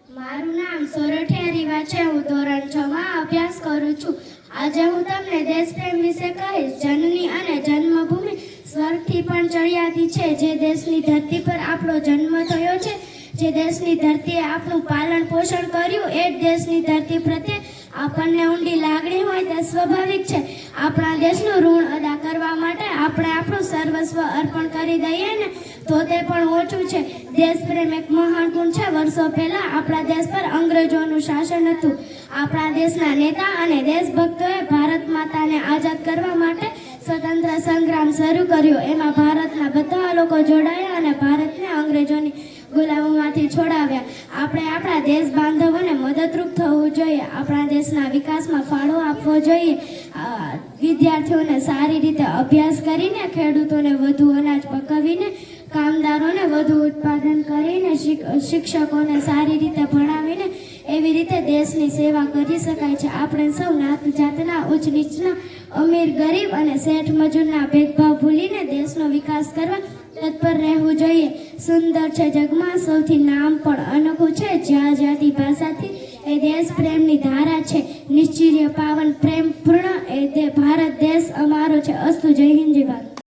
મારું નામ સોરઠિયા રીવા છે. હું ધોરણ 6 માં અભ્યાસ કરું છું. આજે હું તમને દેશપ્રેમ વિશે કહીશ. જનની અને જન્મભૂમિ સ્વર્ગથી પણ ચડિયાતી છે. જે દેશની ધરતી પર આપણો જન્મ થયો છે, જે દેશની ધરતીએ આપણું પાલન પોષણ કર્યું, એ જ દેશની ધરતી પ્રત્યે આપણને ઊંડી લાગણી હોય તે સ્વાભાવિક છે. આપણા દેશનું ઋણ અદા કરવા માટે આપણે આપણું સર્વસ્વ અર્પણ કરી દઈએ ને તો તે પણ ઓછું છે. દેશપ્રેમ એક મહાન ગુણ છે. વર્ષો પહેલા આપણા દેશ પર અંગ્રેજોનું શાસન હતું. આપણા દેશના નેતા અને દેશભક્તોએ ભારત માતાને આઝાદ કરવા માટે સ્વતંત્ર સંગ્રામ શરૂ કર્યો. એમાં ભારતના બધા લોકો જોડાયા અને ભારતને અંગ્રેજોની ગુલામીમાંથી છોડાવ્યા. આપણે આપણા દેશ બાંધવોને મદદરૂપ થવું જોઈએ. આપણા દેશના વિકાસમાં ફાળો આપવો જોઈએ. વિદ્યાર્થીઓને સારી રીતે અભ્યાસ કરીને, ખેડૂતોને વધુ અનાજ પકવીને, કામદારોને વધુ ઉત્પાદન કરીને, શિક્ષકોને સારી રીતે ભણાવીને એવી રીતે દેશની સેવા કરી શકાય છે. આપણે સૌ નાત જાતના, ઉચ્ચ નીચના, અમીર ગરીબ અને શેઠ મજૂરના ભેદભાવ ભૂલીને દેશનો વિકાસ કરવા તત્પર રહેવું જોઈએ. સુંદર છે જગમાં સૌથી નામ પણ અનોખું છે. જ્યાં જાતિ ભાષાથી એ દેશ પ્રેમની ધારા છે. નિશ્ચિર્ય પાવન પ્રેમ